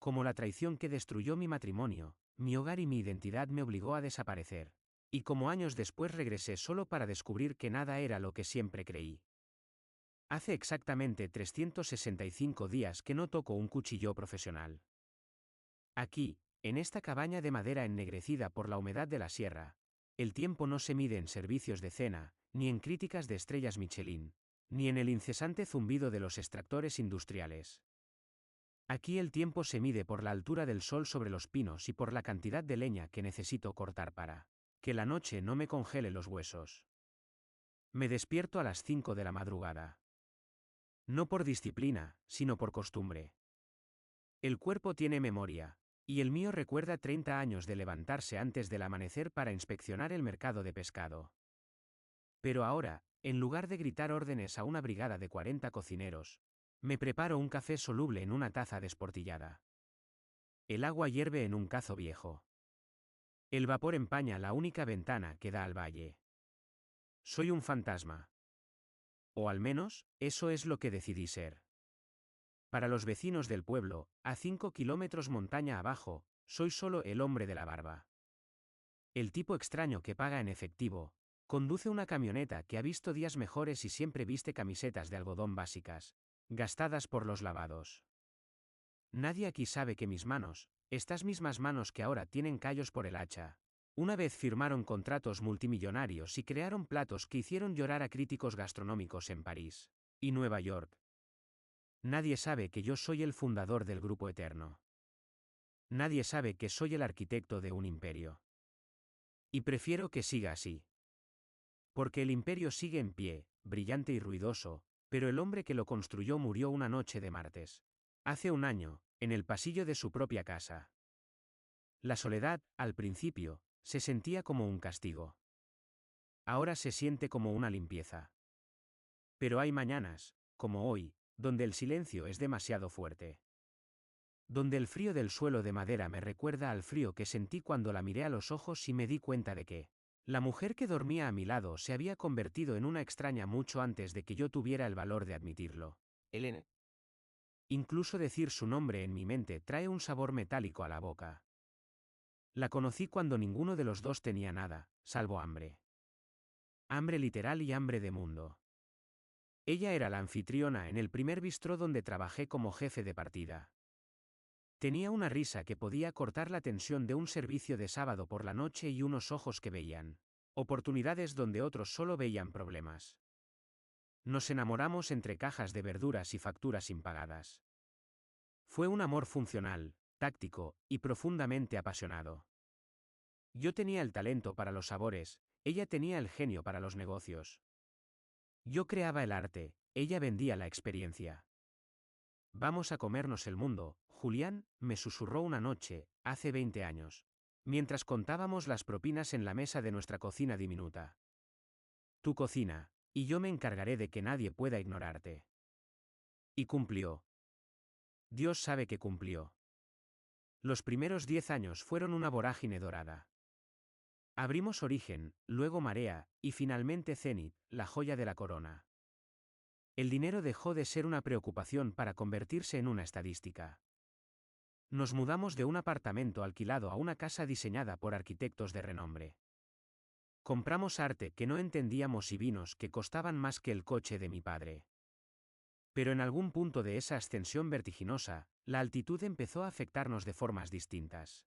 como la traición que destruyó mi matrimonio, mi hogar y mi identidad me obligó a desaparecer. Y como años después regresé solo para descubrir que nada era lo que siempre creí. Hace exactamente 365 días que no toco un cuchillo profesional. Aquí, en esta cabaña de madera ennegrecida por la humedad de la sierra, el tiempo no se mide en servicios de cena, ni en críticas de estrellas Michelin, ni en el incesante zumbido de los extractores industriales. Aquí el tiempo se mide por la altura del sol sobre los pinos y por la cantidad de leña que necesito cortar para que la noche no me congele los huesos. Me despierto a las 5 de la madrugada. No por disciplina, sino por costumbre. El cuerpo tiene memoria, y el mío recuerda 30 años de levantarse antes del amanecer para inspeccionar el mercado de pescado. Pero ahora, en lugar de gritar órdenes a una brigada de 40 cocineros, me preparo un café soluble en una taza desportillada. El agua hierve en un cazo viejo. El vapor empaña la única ventana que da al valle. Soy un fantasma. O al menos, eso es lo que decidí ser. Para los vecinos del pueblo, a 5 kilómetros montaña abajo, soy solo el hombre de la barba. El tipo extraño que paga en efectivo, conduce una camioneta que ha visto días mejores y siempre viste camisetas de algodón básicas, gastadas por los lavados. Nadie aquí sabe que mis manos, estas mismas manos que ahora tienen callos por el hacha, una vez firmaron contratos multimillonarios y crearon platos que hicieron llorar a críticos gastronómicos en París y Nueva York. Nadie sabe que yo soy el fundador del Grupo Eterno. Nadie sabe que soy el arquitecto de un imperio. Y prefiero que siga así. Porque el imperio sigue en pie, brillante y ruidoso, pero el hombre que lo construyó murió una noche de martes. Hace un año, en el pasillo de su propia casa. La soledad, al principio, se sentía como un castigo. Ahora se siente como una limpieza. Pero hay mañanas, como hoy, donde el silencio es demasiado fuerte. Donde el frío del suelo de madera me recuerda al frío que sentí cuando la miré a los ojos y me di cuenta de que la mujer que dormía a mi lado se había convertido en una extraña mucho antes de que yo tuviera el valor de admitirlo. Elena. Incluso decir su nombre en mi mente trae un sabor metálico a la boca. La conocí cuando ninguno de los dos tenía nada, salvo hambre. Hambre literal y hambre de mundo. Ella era la anfitriona en el primer bistró donde trabajé como jefe de partida. Tenía una risa que podía cortar la tensión de un servicio de sábado por la noche y unos ojos que veían oportunidades donde otros solo veían problemas. Nos enamoramos entre cajas de verduras y facturas impagadas. Fue un amor funcional, táctico y profundamente apasionado. Yo tenía el talento para los sabores, ella tenía el genio para los negocios. Yo creaba el arte, ella vendía la experiencia. Vamos a comernos el mundo, Julián, me susurró una noche, hace 20 años, mientras contábamos las propinas en la mesa de nuestra cocina diminuta. Tu cocina, y yo me encargaré de que nadie pueda ignorarte. Y cumplió. Dios sabe que cumplió. Los primeros 10 años fueron una vorágine dorada. Abrimos Origen, luego Marea, y finalmente Zenit, la joya de la corona. El dinero dejó de ser una preocupación para convertirse en una estadística. Nos mudamos de un apartamento alquilado a una casa diseñada por arquitectos de renombre. Compramos arte que no entendíamos y vinos que costaban más que el coche de mi padre. Pero en algún punto de esa ascensión vertiginosa, la altitud empezó a afectarnos de formas distintas.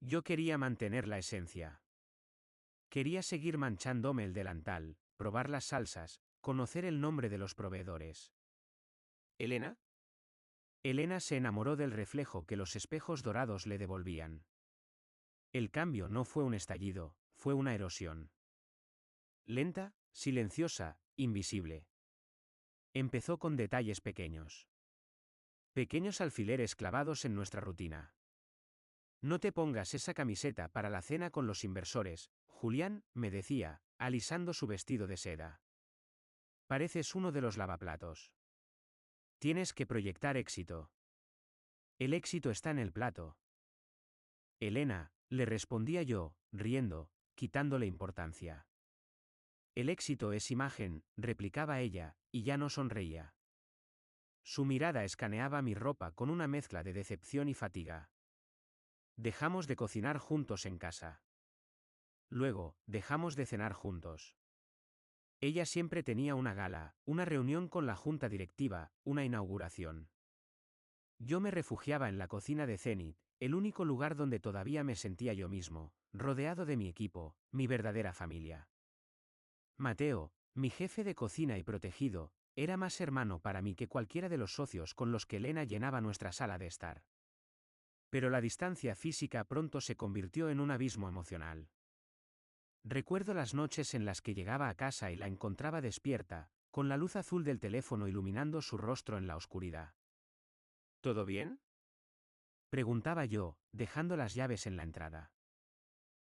Yo quería mantener la esencia. Quería seguir manchándome el delantal, probar las salsas, conocer el nombre de los proveedores. ¿Elena? Elena se enamoró del reflejo que los espejos dorados le devolvían. El cambio no fue un estallido, fue una erosión. Lenta, silenciosa, invisible. Empezó con detalles pequeños. Pequeños alfileres clavados en nuestra rutina. No te pongas esa camiseta para la cena con los inversores, Julián, me decía, alisando su vestido de seda. Pareces uno de los lavaplatos. Tienes que proyectar éxito. El éxito está en el plato. Elena, le respondía yo, riendo, quitándole importancia. El éxito es imagen, replicaba ella, y ya no sonreía. Su mirada escaneaba mi ropa con una mezcla de decepción y fatiga. Dejamos de cocinar juntos en casa. Luego, dejamos de cenar juntos. Ella siempre tenía una gala, una reunión con la junta directiva, una inauguración. Yo me refugiaba en la cocina de Zenith, el único lugar donde todavía me sentía yo mismo, rodeado de mi equipo, mi verdadera familia. Mateo, mi jefe de cocina y protegido, era más hermano para mí que cualquiera de los socios con los que Elena llenaba nuestra sala de estar. Pero la distancia física pronto se convirtió en un abismo emocional. Recuerdo las noches en las que llegaba a casa y la encontraba despierta, con la luz azul del teléfono iluminando su rostro en la oscuridad. ¿Todo bien?, preguntaba yo, dejando las llaves en la entrada.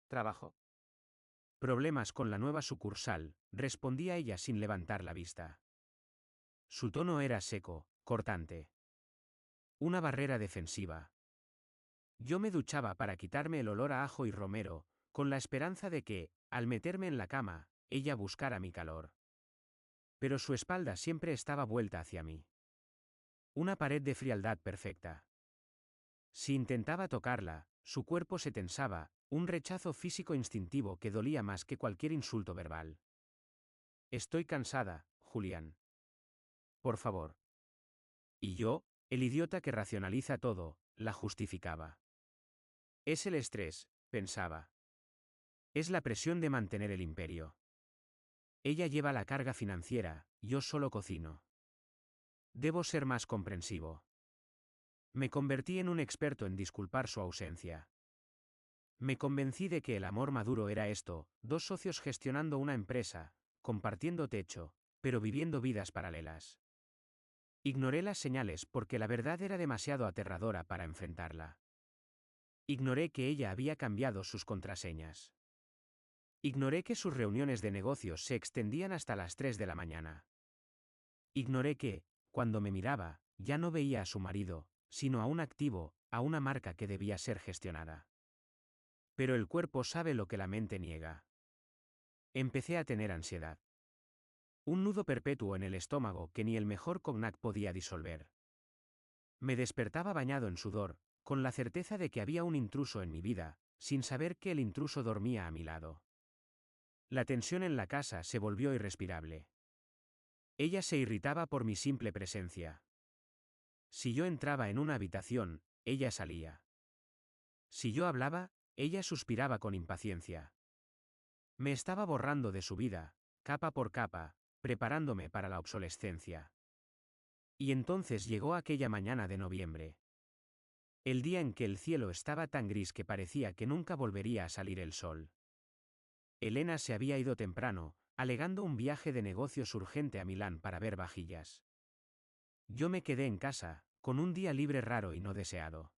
¿Trabajo? Problemas con la nueva sucursal, respondía ella sin levantar la vista. Su tono era seco, cortante. Una barrera defensiva. Yo me duchaba para quitarme el olor a ajo y romero, con la esperanza de que, al meterme en la cama, ella buscara mi calor. Pero su espalda siempre estaba vuelta hacia mí. Una pared de frialdad perfecta. Si intentaba tocarla, su cuerpo se tensaba, un rechazo físico instintivo que dolía más que cualquier insulto verbal. Estoy cansada, Julián. Por favor. Y yo, el idiota que racionaliza todo, la justificaba. Es el estrés, pensaba. Es la presión de mantener el imperio. Ella lleva la carga financiera, yo solo cocino. Debo ser más comprensivo. Me convertí en un experto en disculpar su ausencia. Me convencí de que el amor maduro era esto, dos socios gestionando una empresa, compartiendo techo, pero viviendo vidas paralelas. Ignoré las señales porque la verdad era demasiado aterradora para enfrentarla. Ignoré que ella había cambiado sus contraseñas. Ignoré que sus reuniones de negocios se extendían hasta las 3 de la mañana. Ignoré que, cuando me miraba, ya no veía a su marido, sino a un activo, a una marca que debía ser gestionada. Pero el cuerpo sabe lo que la mente niega. Empecé a tener ansiedad. Un nudo perpetuo en el estómago que ni el mejor cognac podía disolver. Me despertaba bañado en sudor, con la certeza de que había un intruso en mi vida, sin saber que el intruso dormía a mi lado. La tensión en la casa se volvió irrespirable. Ella se irritaba por mi simple presencia. Si yo entraba en una habitación, ella salía. Si yo hablaba, ella suspiraba con impaciencia. Me estaba borrando de su vida, capa por capa, preparándome para la obsolescencia. Y entonces llegó aquella mañana de noviembre. El día en que el cielo estaba tan gris que parecía que nunca volvería a salir el sol. Elena se había ido temprano, alegando un viaje de negocios urgente a Milán para ver vajillas. Yo me quedé en casa, con un día libre raro y no deseado.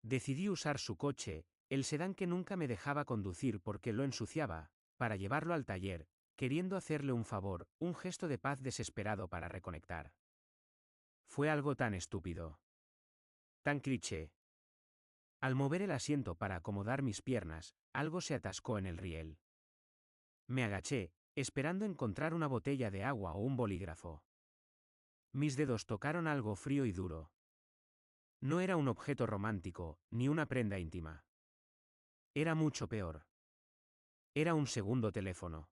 Decidí usar su coche, el sedán que nunca me dejaba conducir porque lo ensuciaba, para llevarlo al taller, queriendo hacerle un favor, un gesto de paz desesperado para reconectar. Fue algo tan estúpido. Tan cliché. Al mover el asiento para acomodar mis piernas, algo se atascó en el riel. Me agaché, esperando encontrar una botella de agua o un bolígrafo. Mis dedos tocaron algo frío y duro. No era un objeto romántico, ni una prenda íntima. Era mucho peor. Era un segundo teléfono.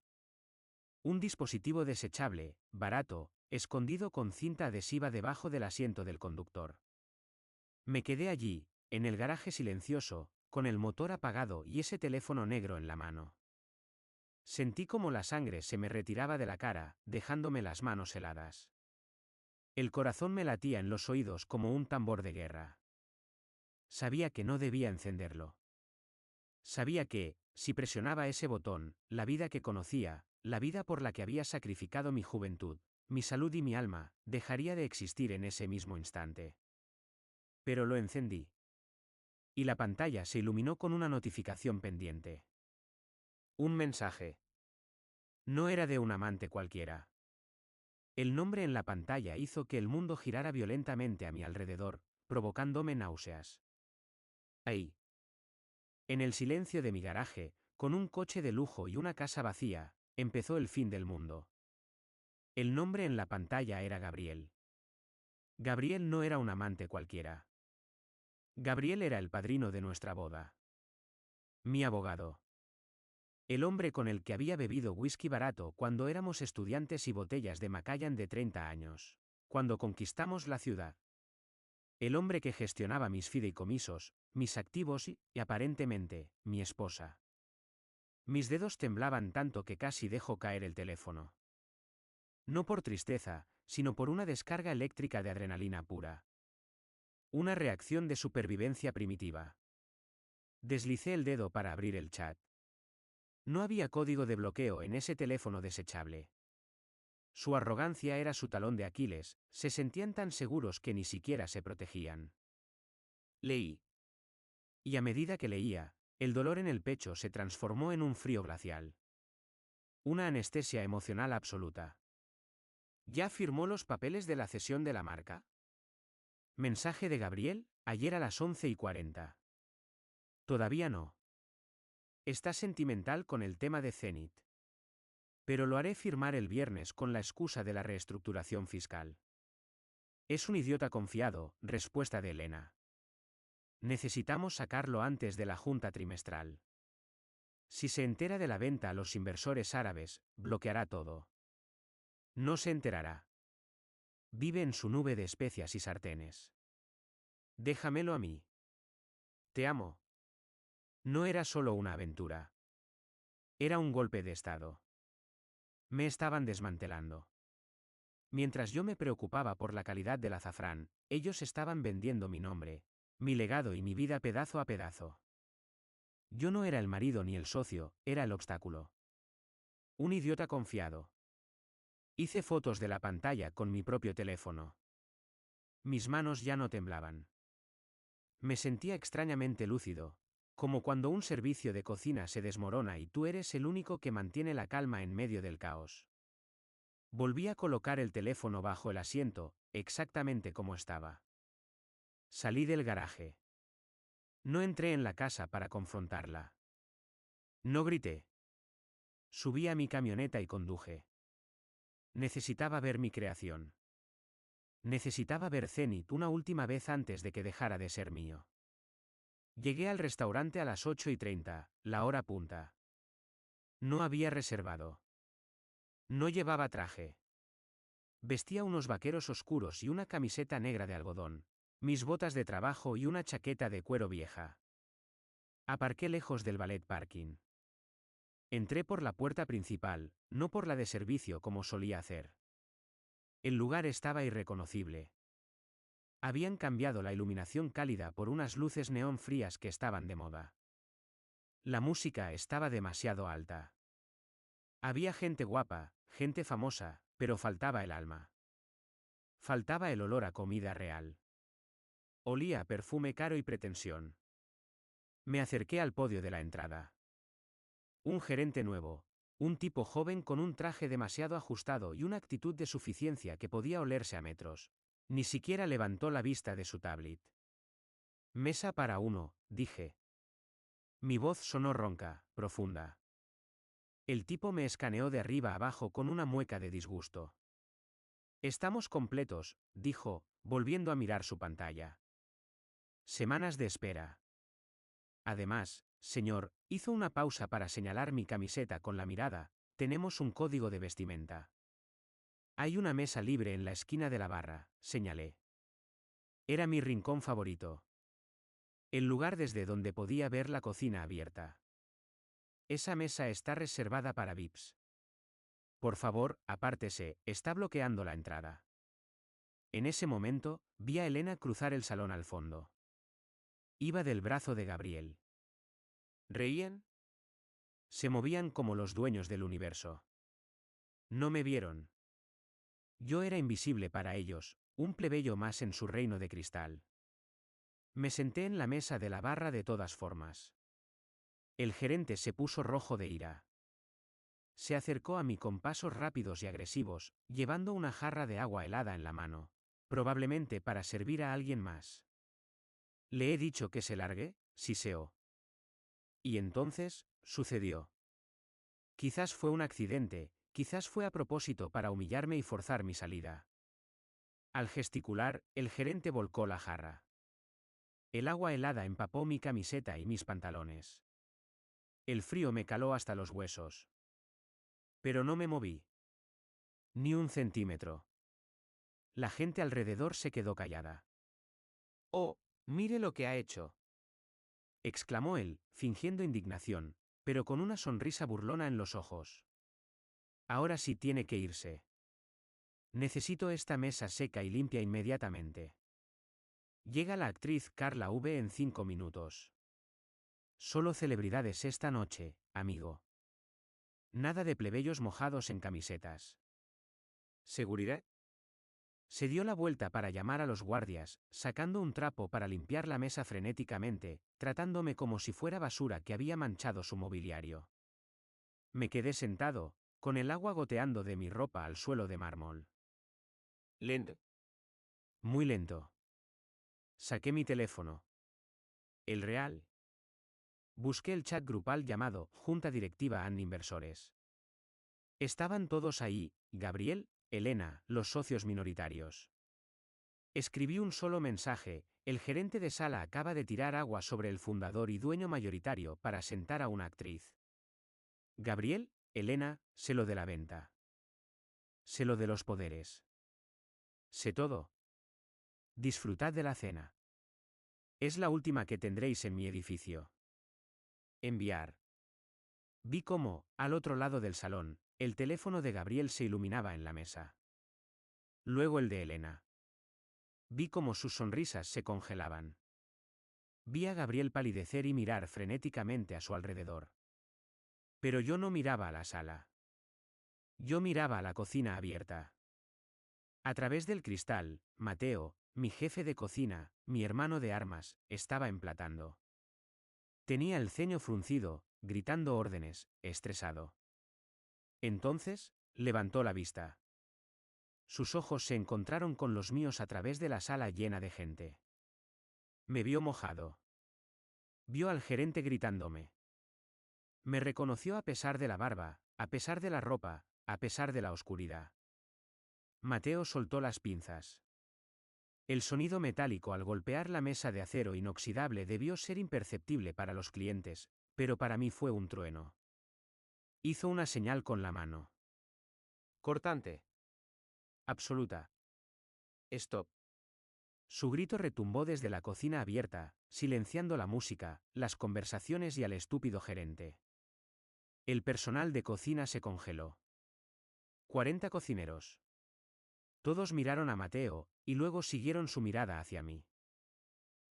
Un dispositivo desechable, barato, escondido con cinta adhesiva debajo del asiento del conductor. Me quedé allí, en el garaje silencioso, con el motor apagado y ese teléfono negro en la mano. Sentí como la sangre se me retiraba de la cara, dejándome las manos heladas. El corazón me latía en los oídos como un tambor de guerra. Sabía que no debía encenderlo. Sabía que, si presionaba ese botón, la vida que conocía, la vida por la que había sacrificado mi juventud, mi salud y mi alma, dejaría de existir en ese mismo instante. Pero lo encendí. Y la pantalla se iluminó con una notificación pendiente. Un mensaje. No era de un amante cualquiera. El nombre en la pantalla hizo que el mundo girara violentamente a mi alrededor, provocándome náuseas. Ahí. En el silencio de mi garaje, con un coche de lujo y una casa vacía, empezó el fin del mundo. El nombre en la pantalla era Gabriel. Gabriel no era un amante cualquiera. Gabriel era el padrino de nuestra boda. Mi abogado. El hombre con el que había bebido whisky barato cuando éramos estudiantes y botellas de Macallan de 30 años. Cuando conquistamos la ciudad. El hombre que gestionaba mis fideicomisos, mis activos y, aparentemente, mi esposa. Mis dedos temblaban tanto que casi dejó caer el teléfono. No por tristeza, sino por una descarga eléctrica de adrenalina pura. Una reacción de supervivencia primitiva. Deslicé el dedo para abrir el chat. No había código de bloqueo en ese teléfono desechable. Su arrogancia era su talón de Aquiles, se sentían tan seguros que ni siquiera se protegían. Leí. Y a medida que leía, el dolor en el pecho se transformó en un frío glacial. Una anestesia emocional absoluta. ¿Ya firmó los papeles de la cesión de la marca? Mensaje de Gabriel, ayer a las 11:40. Todavía no. Está sentimental con el tema de Zenit. Pero lo haré firmar el viernes con la excusa de la reestructuración fiscal. Es un idiota confiado, respuesta de Elena. Necesitamos sacarlo antes de la junta trimestral. Si se entera de la venta a los inversores árabes, bloqueará todo. No se enterará. Vive en su nube de especias y sartenes. Déjamelo a mí. Te amo. No era solo una aventura. Era un golpe de estado. Me estaban desmantelando. Mientras yo me preocupaba por la calidad del azafrán, ellos estaban vendiendo mi nombre, mi legado y mi vida pedazo a pedazo. Yo no era el marido ni el socio, era el obstáculo. Un idiota confiado. Hice fotos de la pantalla con mi propio teléfono. Mis manos ya no temblaban. Me sentía extrañamente lúcido, como cuando un servicio de cocina se desmorona y tú eres el único que mantiene la calma en medio del caos. Volví a colocar el teléfono bajo el asiento, exactamente como estaba. Salí del garaje. No entré en la casa para confrontarla. No grité. Subí a mi camioneta y conduje. Necesitaba ver mi creación. Necesitaba ver Zenit una última vez antes de que dejara de ser mío. Llegué al restaurante a las 8:30, la hora punta. No había reservado. No llevaba traje. Vestía unos vaqueros oscuros y una camiseta negra de algodón, mis botas de trabajo y una chaqueta de cuero vieja. Aparqué lejos del ballet parking. Entré por la puerta principal, no por la de servicio como solía hacer. El lugar estaba irreconocible. Habían cambiado la iluminación cálida por unas luces neón frías que estaban de moda. La música estaba demasiado alta. Había gente guapa, gente famosa, pero faltaba el alma. Faltaba el olor a comida real. Olía a perfume caro y pretensión. Me acerqué al podio de la entrada. Un gerente nuevo, un tipo joven con un traje demasiado ajustado y una actitud de suficiencia que podía olerse a metros. Ni siquiera levantó la vista de su tablet. Mesa para uno, dije. Mi voz sonó ronca, profunda. El tipo me escaneó de arriba a abajo con una mueca de disgusto. Estamos completos, dijo, volviendo a mirar su pantalla. Semanas de espera. Además, señor, hizo una pausa para señalar mi camiseta con la mirada, tenemos un código de vestimenta. Hay una mesa libre en la esquina de la barra, señalé. Era mi rincón favorito. El lugar desde donde podía ver la cocina abierta. Esa mesa está reservada para VIPs. Por favor, apártese, está bloqueando la entrada. En ese momento, vi a Elena cruzar el salón al fondo. Iba del brazo de Gabriel. ¿Reían? Se movían como los dueños del universo. No me vieron. Yo era invisible para ellos, un plebeyo más en su reino de cristal. Me senté en la mesa de la barra de todas formas. El gerente se puso rojo de ira. Se acercó a mí con pasos rápidos y agresivos, llevando una jarra de agua helada en la mano, probablemente para servir a alguien más. ¿Le he dicho que se largue?, siseó. Y entonces, sucedió. Quizás fue un accidente, quizás fue a propósito para humillarme y forzar mi salida. Al gesticular, el gerente volcó la jarra. El agua helada empapó mi camiseta y mis pantalones. El frío me caló hasta los huesos. Pero no me moví. Ni un centímetro. La gente alrededor se quedó callada. Oh, mire lo que ha hecho. Exclamó él, fingiendo indignación, pero con una sonrisa burlona en los ojos. Ahora sí tiene que irse. Necesito esta mesa seca y limpia inmediatamente. Llega la actriz Carla V en 5 minutos. Solo celebridades esta noche, amigo. Nada de plebeyos mojados en camisetas. ¿Seguridad? Se dio la vuelta para llamar a los guardias, sacando un trapo para limpiar la mesa frenéticamente, tratándome como si fuera basura que había manchado su mobiliario. Me quedé sentado, con el agua goteando de mi ropa al suelo de mármol. Lento. Muy lento. Saqué mi teléfono. El real. Busqué el chat grupal llamado Junta Directiva AN Inversores. Estaban todos ahí, Gabriel, Elena, los socios minoritarios. Escribí un solo mensaje: el gerente de sala acaba de tirar agua sobre el fundador y dueño mayoritario para sentar a una actriz. Gabriel, Elena, sé lo de la venta. Sé lo de los poderes. Sé todo. Disfrutad de la cena. Es la última que tendréis en mi edificio. Enviar. Vi cómo, al otro lado del salón, el teléfono de Gabriel se iluminaba en la mesa. Luego el de Elena. Vi cómo sus sonrisas se congelaban. Vi a Gabriel palidecer y mirar frenéticamente a su alrededor. Pero yo no miraba a la sala. Yo miraba a la cocina abierta. A través del cristal, Mateo, mi jefe de cocina, mi hermano de armas, estaba emplatando. Tenía el ceño fruncido, gritando órdenes, estresado. Entonces, levantó la vista. Sus ojos se encontraron con los míos a través de la sala llena de gente. Me vio mojado. Vio al gerente gritándome. Me reconoció a pesar de la barba, a pesar de la ropa, a pesar de la oscuridad. Mateo soltó las pinzas. El sonido metálico al golpear la mesa de acero inoxidable debió ser imperceptible para los clientes, pero para mí fue un trueno. Hizo una señal con la mano. Cortante. Absoluta. Stop. Su grito retumbó desde la cocina abierta, silenciando la música, las conversaciones y al estúpido gerente. El personal de cocina se congeló. 40 cocineros. Todos miraron a Mateo, y luego siguieron su mirada hacia mí.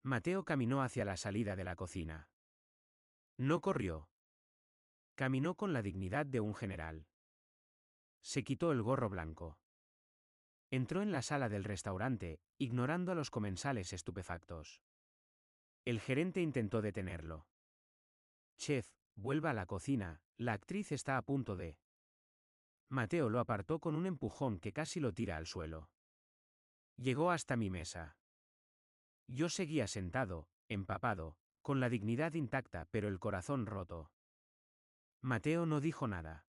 Mateo caminó hacia la salida de la cocina. No corrió. Caminó con la dignidad de un general. Se quitó el gorro blanco. Entró en la sala del restaurante, ignorando a los comensales estupefactos. El gerente intentó detenerlo. Chef, vuelva a la cocina, la actriz está a punto de... Mateo lo apartó con un empujón que casi lo tira al suelo. Llegó hasta mi mesa. Yo seguía sentado, empapado, con la dignidad intacta pero el corazón roto. Mateo no dijo nada.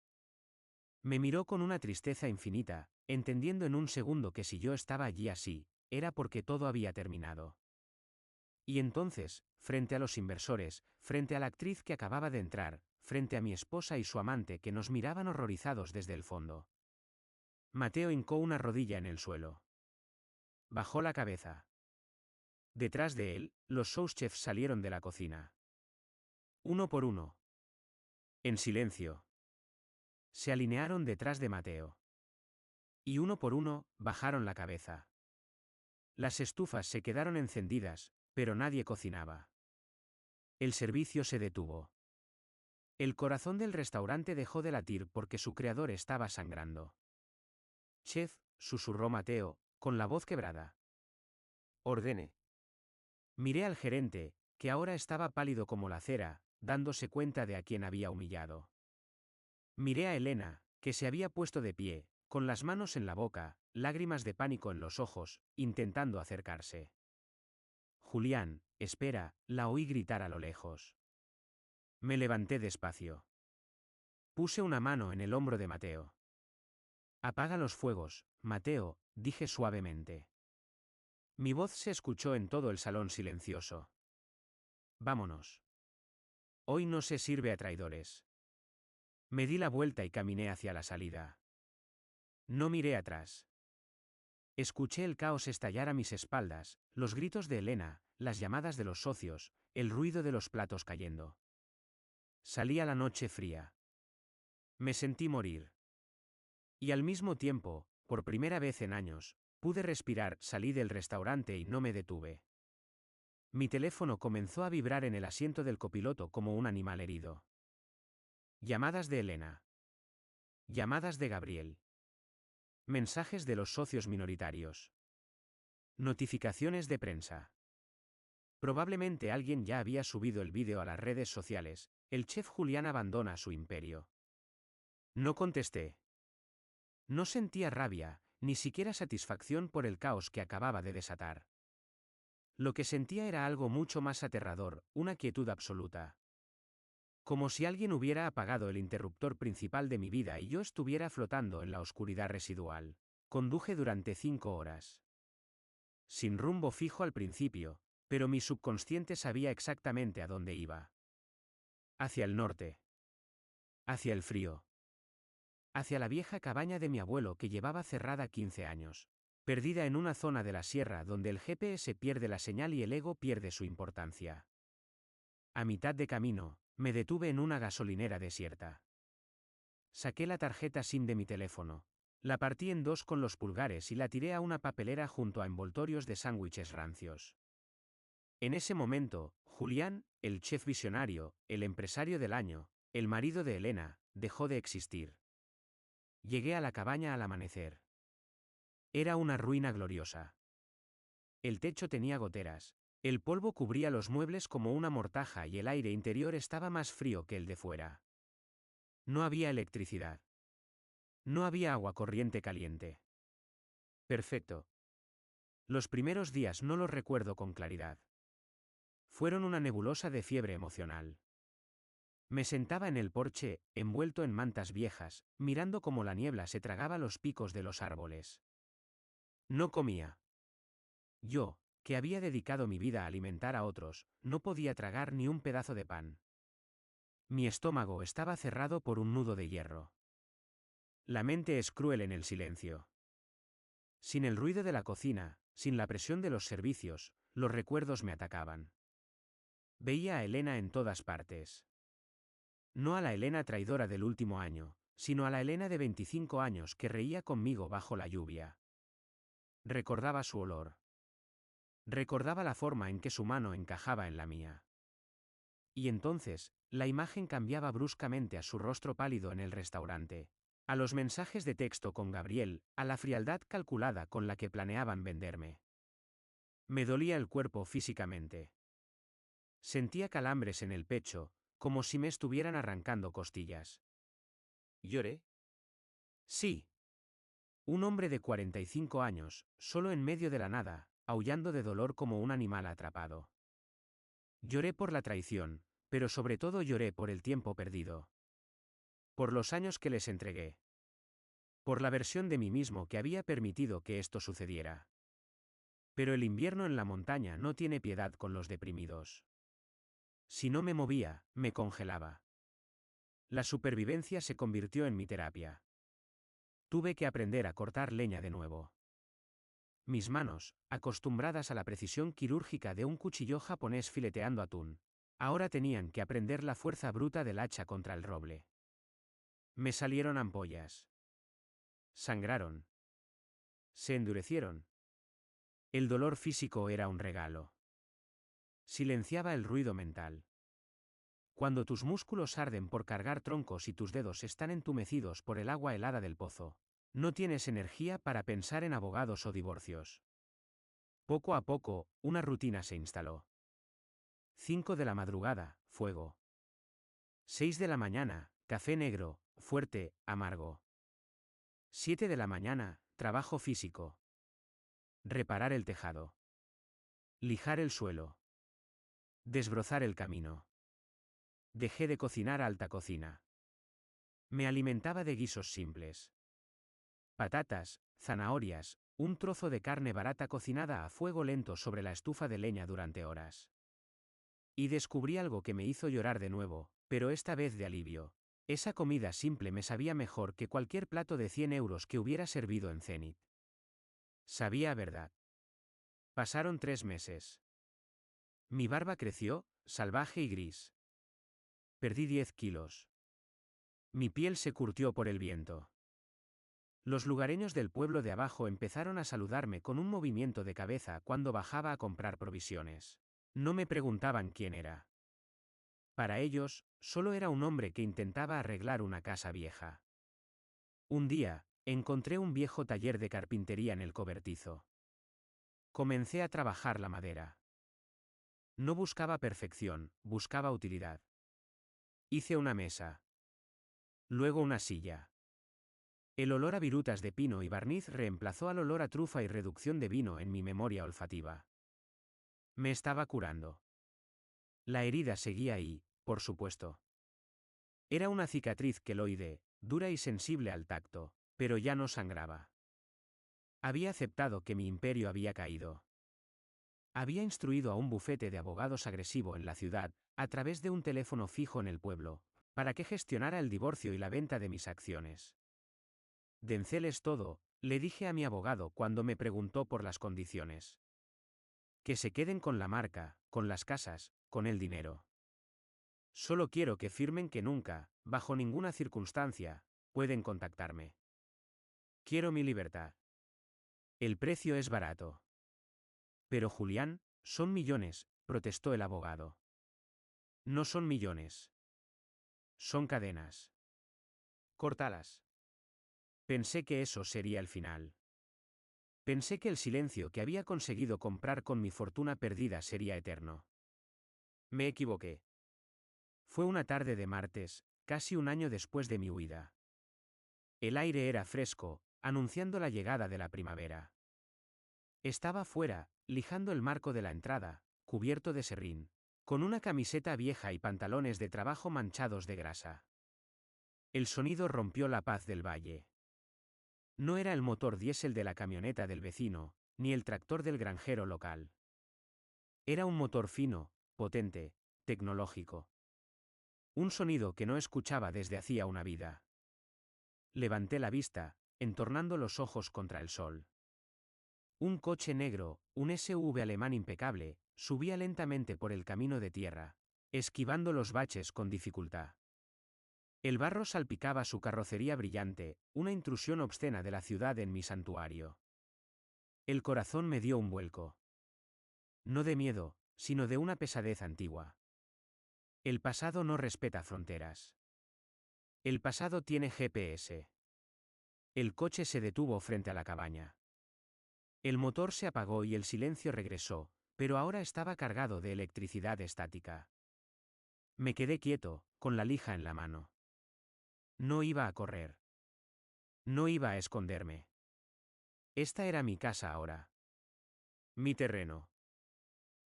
Me miró con una tristeza infinita, entendiendo en un segundo que si yo estaba allí así, era porque todo había terminado. Y entonces, frente a los inversores, frente a la actriz que acababa de entrar, frente a mi esposa y su amante que nos miraban horrorizados desde el fondo. Mateo hincó una rodilla en el suelo. Bajó la cabeza. Detrás de él, los souschefs salieron de la cocina. Uno por uno. En silencio. Se alinearon detrás de Mateo. Y uno por uno, bajaron la cabeza. Las estufas se quedaron encendidas, pero nadie cocinaba. El servicio se detuvo. El corazón del restaurante dejó de latir porque su creador estaba sangrando. Chef, susurró Mateo, con la voz quebrada. Ordene. Miré al gerente, que ahora estaba pálido como la cera, dándose cuenta de a quién había humillado. Miré a Elena, que se había puesto de pie, con las manos en la boca, lágrimas de pánico en los ojos, intentando acercarse. Julián, espera, la oí gritar a lo lejos. Me levanté despacio. Puse una mano en el hombro de Mateo. Apaga los fuegos, Mateo, dije suavemente. Mi voz se escuchó en todo el salón silencioso. Vámonos. Hoy no se sirve a traidores. Me di la vuelta y caminé hacia la salida. No miré atrás. Escuché el caos estallar a mis espaldas, los gritos de Elena, las llamadas de los socios, el ruido de los platos cayendo. Salí a la noche fría. Me sentí morir. Y al mismo tiempo, por primera vez en años, pude respirar. Salí del restaurante y no me detuve. Mi teléfono comenzó a vibrar en el asiento del copiloto como un animal herido. Llamadas de Elena. Llamadas de Gabriel. Mensajes de los socios minoritarios. Notificaciones de prensa. Probablemente alguien ya había subido el vídeo a las redes sociales. El chef Julián abandona su imperio. No contesté. No sentía rabia, ni siquiera satisfacción por el caos que acababa de desatar. Lo que sentía era algo mucho más aterrador, una quietud absoluta. Como si alguien hubiera apagado el interruptor principal de mi vida y yo estuviera flotando en la oscuridad residual. Conduje durante 5 horas. Sin rumbo fijo al principio, pero mi subconsciente sabía exactamente a dónde iba. Hacia el norte. Hacia el frío. Hacia la vieja cabaña de mi abuelo que llevaba cerrada 15 años. Perdida en una zona de la sierra donde el GPS pierde la señal y el ego pierde su importancia. A mitad de camino, me detuve en una gasolinera desierta. Saqué la tarjeta SIM de mi teléfono, la partí en dos con los pulgares y la tiré a una papelera junto a envoltorios de sándwiches rancios. En ese momento, Julián, el chef visionario, el empresario del año, el marido de Elena, dejó de existir. Llegué a la cabaña al amanecer. Era una ruina gloriosa. El techo tenía goteras, el polvo cubría los muebles como una mortaja y el aire interior estaba más frío que el de fuera. No había electricidad. No había agua corriente caliente. Perfecto. Los primeros días no los recuerdo con claridad. Fueron una nebulosa de fiebre emocional. Me sentaba en el porche, envuelto en mantas viejas, mirando cómo la niebla se tragaba los picos de los árboles. No comía. Yo, que había dedicado mi vida a alimentar a otros, no podía tragar ni un pedazo de pan. Mi estómago estaba cerrado por un nudo de hierro. La mente es cruel en el silencio. Sin el ruido de la cocina, sin la presión de los servicios, los recuerdos me atacaban. Veía a Elena en todas partes. No a la Elena traidora del último año, sino a la Elena de 25 años que reía conmigo bajo la lluvia. Recordaba su olor. Recordaba la forma en que su mano encajaba en la mía. Y entonces, la imagen cambiaba bruscamente a su rostro pálido en el restaurante, a los mensajes de texto con Gabriel, a la frialdad calculada con la que planeaban venderme. Me dolía el cuerpo físicamente. Sentía calambres en el pecho, como si me estuvieran arrancando costillas. ¿Lloré? Sí. Un hombre de 45 años, solo en medio de la nada, aullando de dolor como un animal atrapado. Lloré por la traición, pero sobre todo lloré por el tiempo perdido. Por los años que les entregué. Por la versión de mí mismo que había permitido que esto sucediera. Pero el invierno en la montaña no tiene piedad con los deprimidos. Si no me movía, me congelaba. La supervivencia se convirtió en mi terapia. Tuve que aprender a cortar leña de nuevo. Mis manos, acostumbradas a la precisión quirúrgica de un cuchillo japonés fileteando atún, ahora tenían que aprender la fuerza bruta del hacha contra el roble. Me salieron ampollas. Sangraron. Se endurecieron. El dolor físico era un regalo. Silenciaba el ruido mental. Cuando tus músculos arden por cargar troncos y tus dedos están entumecidos por el agua helada del pozo, no tienes energía para pensar en abogados o divorcios. Poco a poco, una rutina se instaló. 5 de la madrugada, fuego. 6 de la mañana, café negro, fuerte, amargo. 7 de la mañana, trabajo físico. Reparar el tejado. Lijar el suelo. Desbrozar el camino. Dejé de cocinar alta cocina. Me alimentaba de guisos simples. Patatas, zanahorias, Un trozo de carne barata cocinada a fuego lento sobre la estufa de leña durante horas. Y descubrí algo que me hizo llorar de nuevo, pero esta vez de alivio. Esa comida simple me sabía mejor que cualquier plato de 100 euros que hubiera servido en Zenit. Sabía a verdad. Pasaron 3 meses. Mi barba creció, salvaje y gris. Perdí 10 kilos. Mi piel se curtió por el viento. Los lugareños del pueblo de abajo empezaron a saludarme con un movimiento de cabeza cuando bajaba a comprar provisiones. No me preguntaban quién era. Para ellos, solo era un hombre que intentaba arreglar una casa vieja. Un día, encontré un viejo taller de carpintería en el cobertizo. Comencé a trabajar la madera. No buscaba perfección, buscaba utilidad. Hice una mesa. Luego una silla. El olor a virutas de pino y barniz reemplazó al olor a trufa y reducción de vino en mi memoria olfativa. Me estaba curando. La herida seguía ahí, por supuesto. Era una cicatriz queloide, dura y sensible al tacto, pero ya no sangraba. Había aceptado que mi imperio había caído. Había instruido a un bufete de abogados agresivo en la ciudad, a través de un teléfono fijo en el pueblo, para que gestionara el divorcio y la venta de mis acciones. Denzel es todo, le dije a mi abogado cuando me preguntó por las condiciones. Que se queden con la marca, con las casas, con el dinero. Solo quiero que firmen que nunca, bajo ninguna circunstancia, pueden contactarme. Quiero mi libertad. El precio es barato. Pero Julián, son millones, protestó el abogado. No son millones. Son cadenas. Córtalas. Pensé que eso sería el final. Pensé que el silencio que había conseguido comprar con mi fortuna perdida sería eterno. Me equivoqué. Fue una tarde de martes, casi un año después de mi huida. El aire era fresco, anunciando la llegada de la primavera. Estaba fuera, lijando el marco de la entrada, cubierto de serrín, con una camiseta vieja y pantalones de trabajo manchados de grasa. El sonido rompió la paz del valle. No era el motor diésel de la camioneta del vecino, ni el tractor del granjero local. Era un motor fino, potente, tecnológico. Un sonido que no escuchaba desde hacía una vida. Levanté la vista, entornando los ojos contra el sol. Un coche negro, un SUV alemán impecable, subía lentamente por el camino de tierra, esquivando los baches con dificultad. El barro salpicaba su carrocería brillante, una intrusión obscena de la ciudad en mi santuario. El corazón me dio un vuelco. No de miedo, sino de una pesadez antigua. El pasado no respeta fronteras. El pasado tiene GPS. El coche se detuvo frente a la cabaña. El motor se apagó y el silencio regresó, pero ahora estaba cargado de electricidad estática. Me quedé quieto, con la lija en la mano. No iba a correr. No iba a esconderme. Esta era mi casa ahora. Mi terreno.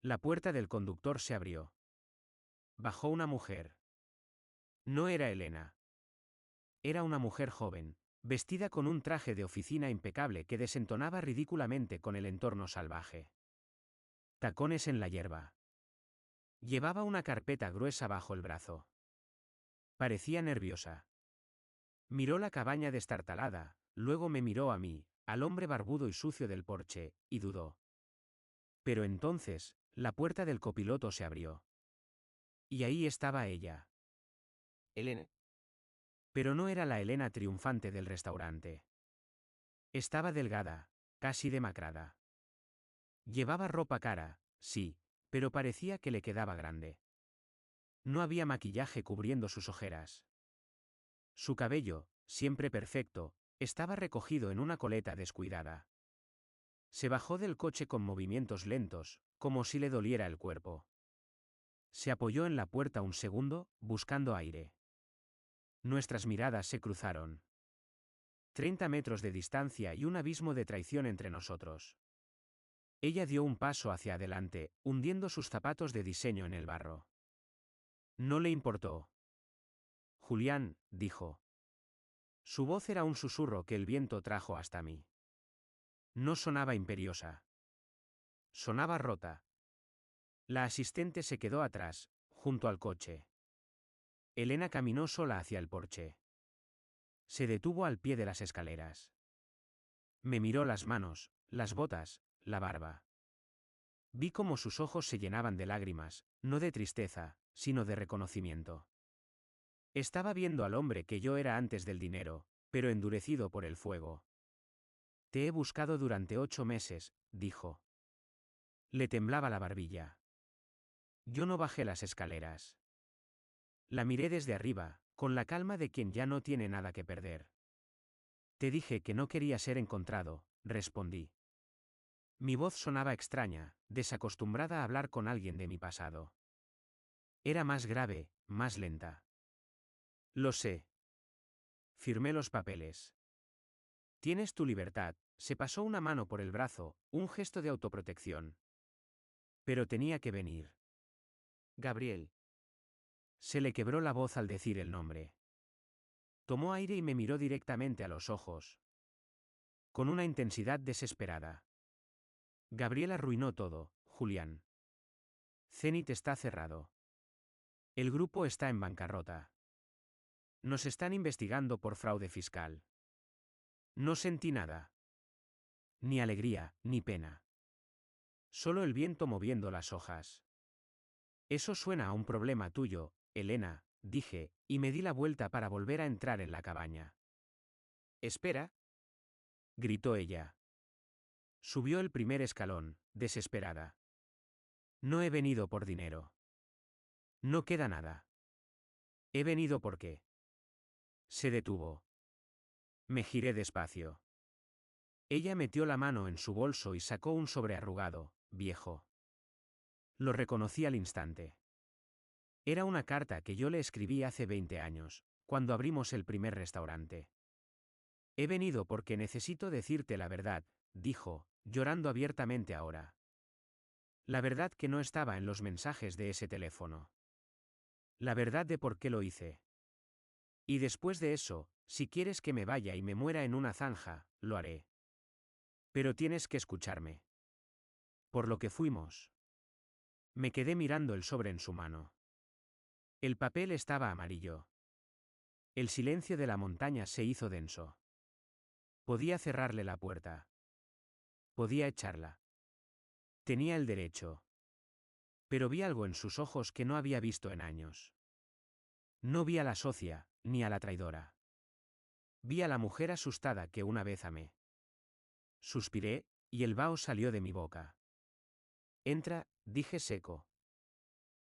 La puerta del conductor se abrió. Bajó una mujer. No era Elena. Era una mujer joven, vestida con un traje de oficina impecable que desentonaba ridículamente con el entorno salvaje. Tacones en la hierba. Llevaba una carpeta gruesa bajo el brazo. Parecía nerviosa. Miró la cabaña destartalada, luego me miró a mí, al hombre barbudo y sucio del porche, y dudó. Pero entonces, la puerta del copiloto se abrió. Y ahí estaba ella. Elena. Pero no era la Elena triunfante del restaurante. Estaba delgada, casi demacrada. Llevaba ropa cara, sí, pero parecía que le quedaba grande. No había maquillaje cubriendo sus ojeras. Su cabello, siempre perfecto, estaba recogido en una coleta descuidada. Se bajó del coche con movimientos lentos, como si le doliera el cuerpo. Se apoyó en la puerta un segundo, buscando aire. Nuestras miradas se cruzaron. 30 metros de distancia y un abismo de traición entre nosotros. Ella dio un paso hacia adelante, hundiendo sus zapatos de diseño en el barro. No le importó. Julián, dijo. Su voz era un susurro que el viento trajo hasta mí. No sonaba imperiosa. Sonaba rota. La asistente se quedó atrás, junto al coche. Elena caminó sola hacia el porche. Se detuvo al pie de las escaleras. Me miró las manos, las botas, la barba. Vi cómo sus ojos se llenaban de lágrimas, no de tristeza, sino de reconocimiento. Estaba viendo al hombre que yo era antes del dinero, pero endurecido por el fuego. Te he buscado durante 8 meses, dijo. Le temblaba la barbilla. Yo no bajé las escaleras. La miré desde arriba, con la calma de quien ya no tiene nada que perder. Te dije que no quería ser encontrado, respondí. Mi voz sonaba extraña, desacostumbrada a hablar con alguien de mi pasado. Era más grave, más lenta. Lo sé. Firmé los papeles. Tienes tu libertad, se pasó una mano por el brazo, un gesto de autoprotección. Pero tenía que venir. Gabriel. Se le quebró la voz al decir el nombre. Tomó aire y me miró directamente a los ojos. Con una intensidad desesperada. Gabriel arruinó todo, Julián. Zenit está cerrado. El grupo está en bancarrota. Nos están investigando por fraude fiscal. No sentí nada. Ni alegría, ni pena. Solo el viento moviendo las hojas. Eso suena a un problema tuyo, Elena, dije, y me di la vuelta para volver a entrar en la cabaña. Espera, gritó ella. Subió el primer escalón, desesperada. No he venido por dinero. No queda nada. He venido porque. Se detuvo. Me giré despacio. Ella metió la mano en su bolso y sacó un sobre arrugado, viejo. Lo reconocí al instante. Era una carta que yo le escribí hace 20 años, cuando abrimos el primer restaurante. He venido porque necesito decirte la verdad, dijo, llorando abiertamente ahora. La verdad que no estaba en los mensajes de ese teléfono. La verdad de por qué lo hice. Y después de eso, si quieres que me vaya y me muera en una zanja, lo haré. Pero tienes que escucharme. Por lo que fuimos. Me quedé mirando el sobre en su mano. El papel estaba amarillo. El silencio de la montaña se hizo denso. Podía cerrarle la puerta. Podía echarla. Tenía el derecho. Pero vi algo en sus ojos que no había visto en años. No vi a la socia, ni a la traidora. Vi a la mujer asustada que una vez amé. Suspiré, y el vaho salió de mi boca. Entra, dije seco.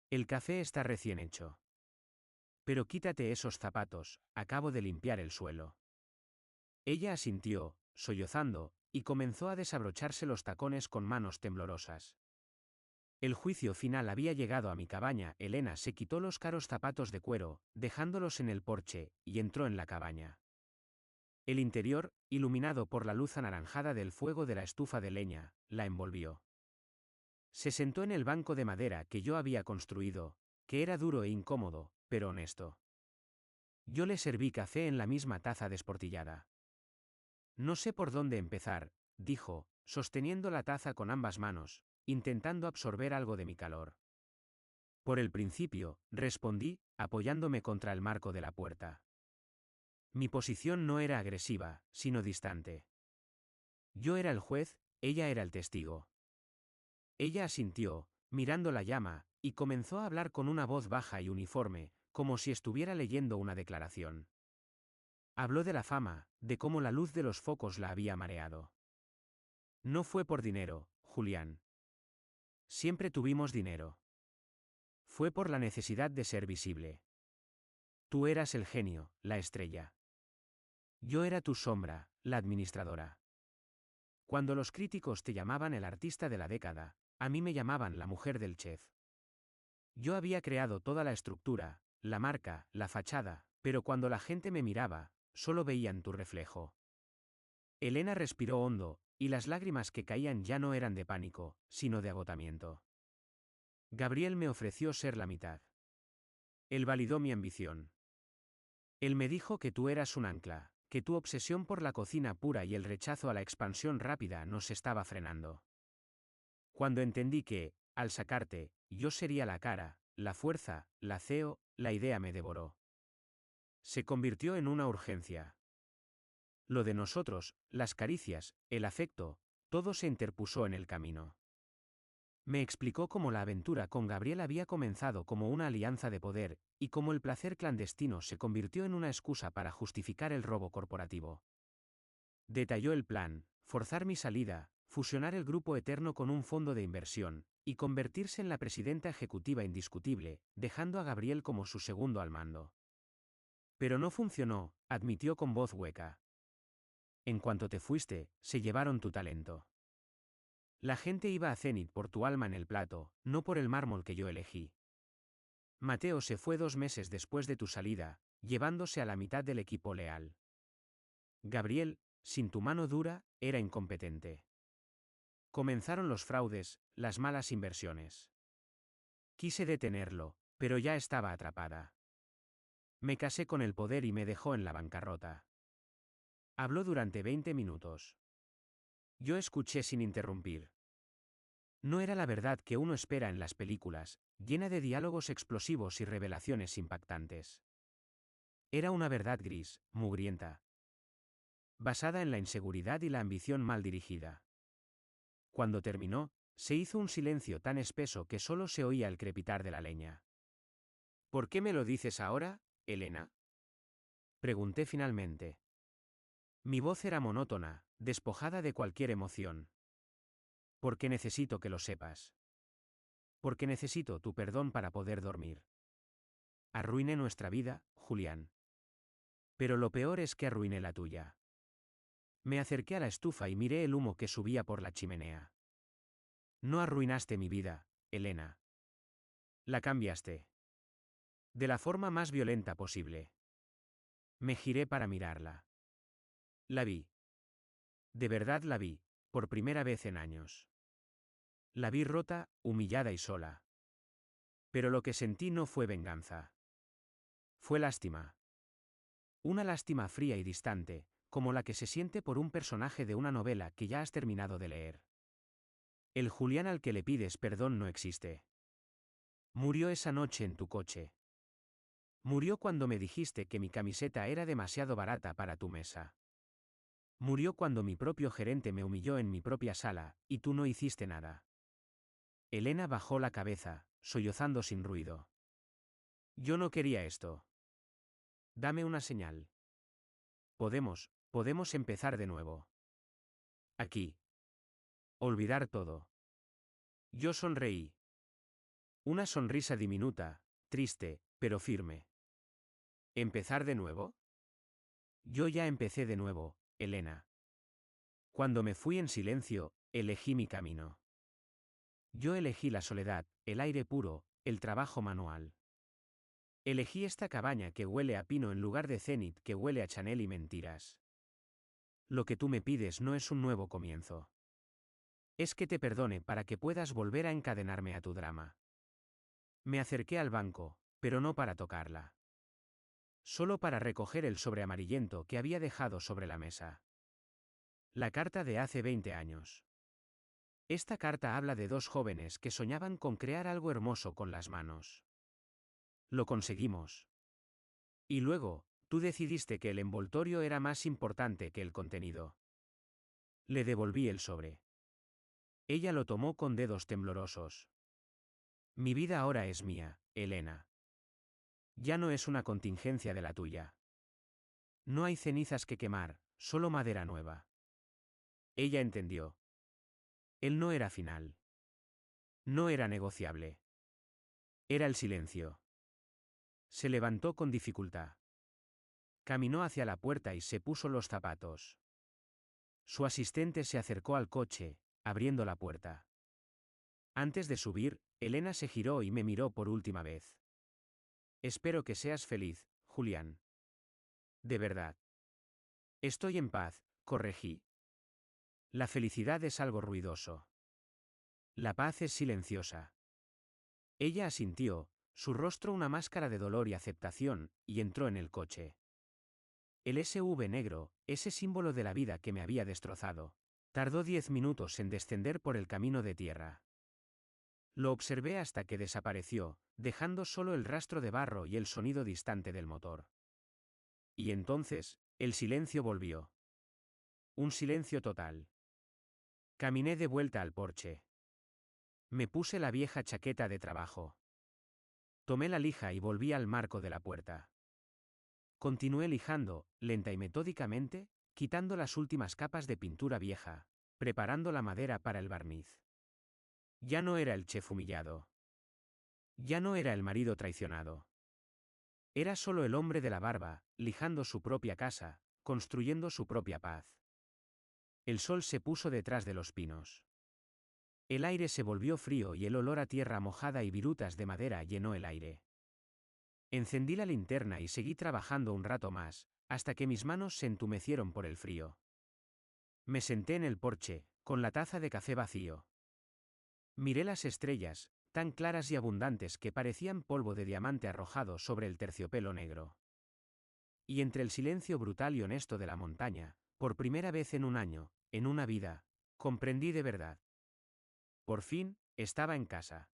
El café está recién hecho. Pero quítate esos zapatos, acabo de limpiar el suelo. Ella asintió, sollozando, y comenzó a desabrocharse los tacones con manos temblorosas. El juicio final había llegado a mi cabaña. Elena se quitó los caros zapatos de cuero, dejándolos en el porche, y entró en la cabaña. El interior, iluminado por la luz anaranjada del fuego de la estufa de leña, la envolvió. Se sentó en el banco de madera que yo había construido, que era duro e incómodo, pero honesto. Yo le serví café en la misma taza desportillada. No sé por dónde empezar, dijo, sosteniendo la taza con ambas manos, intentando absorber algo de mi calor. Por el principio, respondí, apoyándome contra el marco de la puerta. Mi posición no era agresiva, sino distante. Yo era el juez, ella era el testigo. Ella asintió, mirando la llama, y comenzó a hablar con una voz baja y uniforme, como si estuviera leyendo una declaración. Habló de la fama, de cómo la luz de los focos la había mareado. No fue por dinero, Julián. Siempre tuvimos dinero. Fue por la necesidad de ser visible. Tú eras el genio, la estrella. Yo era tu sombra, la administradora. Cuando los críticos te llamaban el artista de la década, a mí me llamaban la mujer del chef. Yo había creado toda la estructura, la marca, la fachada, pero cuando la gente me miraba, solo veían tu reflejo. Elena respiró hondo, y las lágrimas que caían ya no eran de pánico, sino de agotamiento. Gabriel me ofreció ser la mitad. Él validó mi ambición. Él me dijo que tú eras un ancla, que tu obsesión por la cocina pura y el rechazo a la expansión rápida nos estaba frenando. Cuando entendí que, al sacarte, yo sería la cara, la fuerza, la CEO, la idea me devoró. Se convirtió en una urgencia. Lo de nosotros, las caricias, el afecto, todo se interpuso en el camino. Me explicó cómo la aventura con Gabriel había comenzado como una alianza de poder, y cómo el placer clandestino se convirtió en una excusa para justificar el robo corporativo. Detalló el plan: forzar mi salida, fusionar el grupo Eterno con un fondo de inversión, y convertirse en la presidenta ejecutiva indiscutible, dejando a Gabriel como su segundo al mando. Pero no funcionó, admitió con voz hueca. En cuanto te fuiste, se llevaron tu talento. La gente iba a Zenith por tu alma en el plato, no por el mármol que yo elegí. Mateo se fue 2 meses después de tu salida, llevándose a la mitad del equipo leal. Gabriel, sin tu mano dura, era incompetente. Comenzaron los fraudes, las malas inversiones. Quise detenerlo, pero ya estaba atrapada. Me casé con el poder y me dejó en la bancarrota. Habló durante 20 minutos. Yo escuché sin interrumpir. No era la verdad que uno espera en las películas, llena de diálogos explosivos y revelaciones impactantes. Era una verdad gris, mugrienta. Basada en la inseguridad y la ambición mal dirigida. Cuando terminó, se hizo un silencio tan espeso que solo se oía el crepitar de la leña. ¿Por qué me lo dices ahora, Elena? Pregunté finalmente. Mi voz era monótona, despojada de cualquier emoción. Porque necesito que lo sepas. Porque necesito tu perdón para poder dormir. Arruiné nuestra vida, Julián. Pero lo peor es que arruiné la tuya. Me acerqué a la estufa y miré el humo que subía por la chimenea. No arruinaste mi vida, Elena. La cambiaste. De la forma más violenta posible. Me giré para mirarla. La vi. De verdad la vi, por primera vez en años. La vi rota, humillada y sola. Pero lo que sentí no fue venganza. Fue lástima. Una lástima fría y distante, como la que se siente por un personaje de una novela que ya has terminado de leer. El Julián al que le pides perdón no existe. Murió esa noche en tu coche. Murió cuando me dijiste que mi camiseta era demasiado barata para tu mesa. Murió cuando mi propio gerente me humilló en mi propia sala, y tú no hiciste nada. Elena bajó la cabeza, sollozando sin ruido. Yo no quería esto. Dame una señal. Podemos empezar de nuevo. Aquí. Olvidar todo. Yo sonreí. Una sonrisa diminuta, triste, pero firme. ¿Empezar de nuevo? Yo ya empecé de nuevo, Elena. Cuando me fui en silencio, elegí mi camino. Yo elegí la soledad, el aire puro, el trabajo manual. Elegí esta cabaña que huele a pino en lugar de Zenith que huele a Chanel y mentiras. Lo que tú me pides no es un nuevo comienzo. Es que te perdone para que puedas volver a encadenarme a tu drama. Me acerqué al banco, pero no para tocarla. Solo para recoger el sobre amarillento que había dejado sobre la mesa. La carta de hace 20 años. Esta carta habla de 2 jóvenes que soñaban con crear algo hermoso con las manos. Lo conseguimos. Y luego, tú decidiste que el envoltorio era más importante que el contenido. Le devolví el sobre. Ella lo tomó con dedos temblorosos. Mi vida ahora es mía, Elena. Ya no es una contingencia de la tuya. No hay cenizas que quemar, solo madera nueva. Ella entendió. Él no era final. No era negociable. Era el silencio. Se levantó con dificultad. Caminó hacia la puerta y se puso los zapatos. Su asistente se acercó al coche, abriendo la puerta. Antes de subir, Elena se giró y me miró por última vez. Espero que seas feliz, Julián. De verdad. Estoy en paz, corregí. La felicidad es algo ruidoso. La paz es silenciosa. Ella asintió, su rostro una máscara de dolor y aceptación, y entró en el coche. El SV negro, ese símbolo de la vida que me había destrozado, tardó 10 minutos en descender por el camino de tierra. Lo observé hasta que desapareció, dejando solo el rastro de barro y el sonido distante del motor. Y entonces, el silencio volvió. Un silencio total. Caminé de vuelta al porche. Me puse la vieja chaqueta de trabajo. Tomé la lija y volví al marco de la puerta. Continué lijando, lenta y metódicamente, quitando las últimas capas de pintura vieja, preparando la madera para el barniz. Ya no era el chef humillado. Ya no era el marido traicionado. Era solo el hombre de la barba, lijando su propia casa, construyendo su propia paz. El sol se puso detrás de los pinos. El aire se volvió frío y el olor a tierra mojada y virutas de madera llenó el aire. Encendí la linterna y seguí trabajando un rato más, hasta que mis manos se entumecieron por el frío. Me senté en el porche, con la taza de café vacío. Miré las estrellas, tan claras y abundantes que parecían polvo de diamante arrojado sobre el terciopelo negro. Y entre el silencio brutal y honesto de la montaña, por primera vez en un año, en una vida, comprendí de verdad. Por fin, estaba en casa.